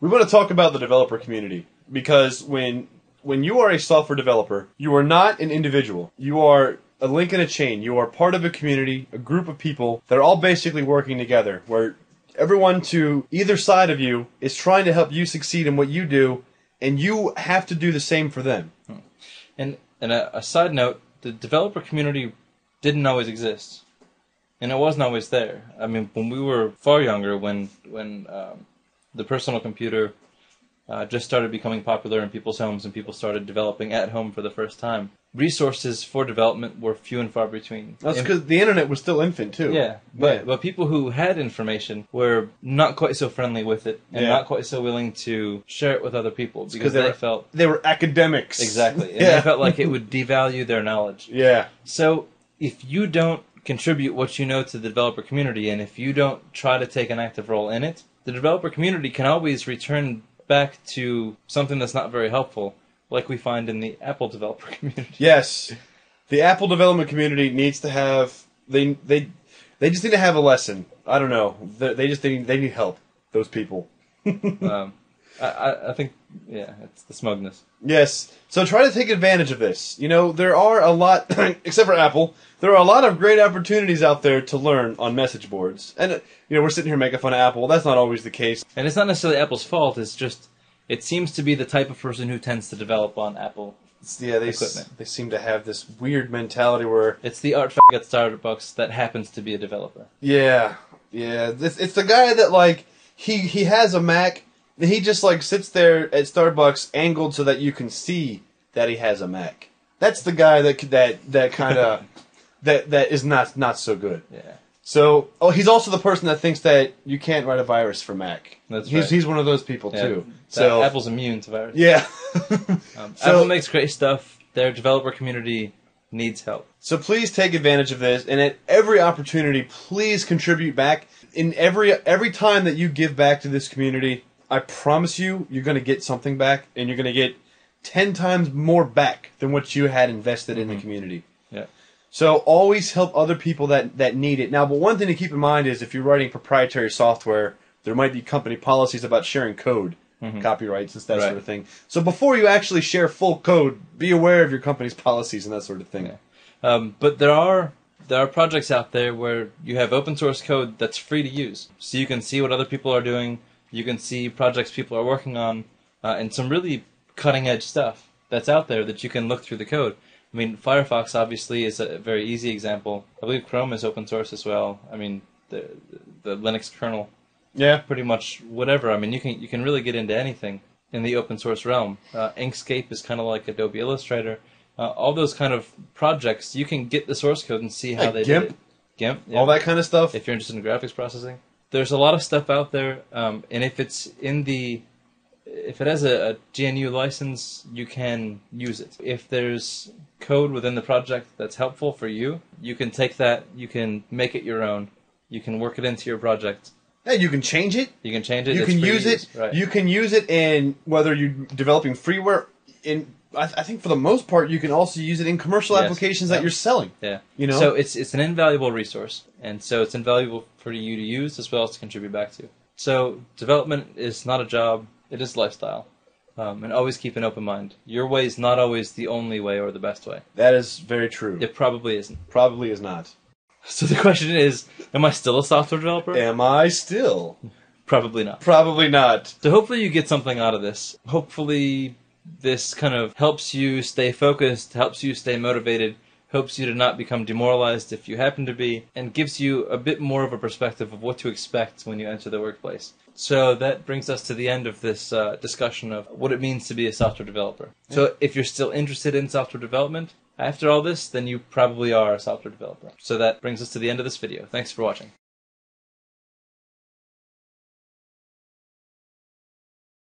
We want to talk about the developer community, because when you are a software developer, you are not an individual. You are a link in a chain. You are part of a community, a group of people that are all basically working together, where everyone to either side of you is trying to help you succeed in what you do, and you have to do the same for them. And a side note, the developer community didn't always exist. And it wasn't always there. I mean, when we were far younger, when the personal computer just started becoming popular in people's homes and people started developing at home for the first time, resources for development were few and far between. That's because the internet was still infant, too. Yeah, but people who had information were not quite so friendly with it and not quite so willing to share it with other people because they felt... They were academics. Exactly. And they felt like it would devalue their knowledge. Yeah. So if you don't contribute what you know to the developer community, and if you don't try to take an active role in it, the developer community can always return back to something that's not very helpful, like we find in the Apple developer community. Yes. The Apple development community needs to have... They just need to have a lesson. I don't know. They need help, those people. I think, it's the smugness. Yes. So try to take advantage of this. You know, there are a lot, except for Apple, there are a lot of great opportunities out there to learn on message boards. And, we're sitting here making fun of Apple. That's not always the case. And it's not necessarily Apple's fault. It's just, it seems to be the type of person who tends to develop on Apple equipment. They seem to have this weird mentality where... It's the art f*** at Starbucks that happens to be a developer. Yeah. It's the guy that, like, he has a Mac... And he just sits there at Starbucks, angled so that you can see that he has a Mac. That's the guy that kind of that is not so good. Yeah. So, he's also the person that thinks that you can't write a virus for Mac. That's right. Right. He's one of those people too. So Apple's immune to viruses. Yeah. Apple makes great stuff. Their developer community needs help. So please take advantage of this, and at every opportunity, please contribute back. In every time that you give back to this community, I promise you're going to get something back, and you're going to get 10 times more back than what you had invested in the community. Yeah. So always help other people that need it. Now, but one thing to keep in mind is if you're writing proprietary software, there might be company policies about sharing code, copyrights and that sort of thing. So before you actually share full code, be aware of your company's policies and that sort of thing. Yeah. But there are projects out there where you have open source code that's free to use. So you can see what other people are doing. You can see projects people are working on, and some really cutting-edge stuff that's out there that you can look through the code. I mean, Firefox obviously is a very easy example. I believe Chrome is open source as well. I mean, the Linux kernel, pretty much whatever. I mean, you can really get into anything in the open source realm. Inkscape is kind of like Adobe Illustrator. All those kind of projects, you can get the source code and see how they did it. GIMP, all that kind of stuff. If you're interested in graphics processing. There's a lot of stuff out there, and if it has a GNU license, you can use it. If there's code within the project that's helpful for you, you can take that, you can make it your own, you can work it into your project. Yeah, you can change it. You can change it. You can use it. Right. You can use it in whether you're developing freeware. I think for the most part, you can also use it in commercial applications that you're selling. Yeah. So it's an invaluable resource, and so it's invaluable for you to use as well as to contribute back to. So development is not a job; it is lifestyle, and always keep an open mind. Your way is not always the only way or the best way. That is very true. It probably isn't. Probably is not. So the question is, am I still a software developer? Am I still? Probably not. Probably not. So hopefully you get something out of this. Hopefully this kind of helps you stay focused, helps you stay motivated, helps you to not become demoralized if you happen to be, and gives you a bit more of a perspective of what to expect when you enter the workplace. So that brings us to the end of this discussion of what it means to be a software developer. Yeah. So if you're still interested in software development, after all this, then you probably are a software developer. So that brings us to the end of this video. Thanks for watching.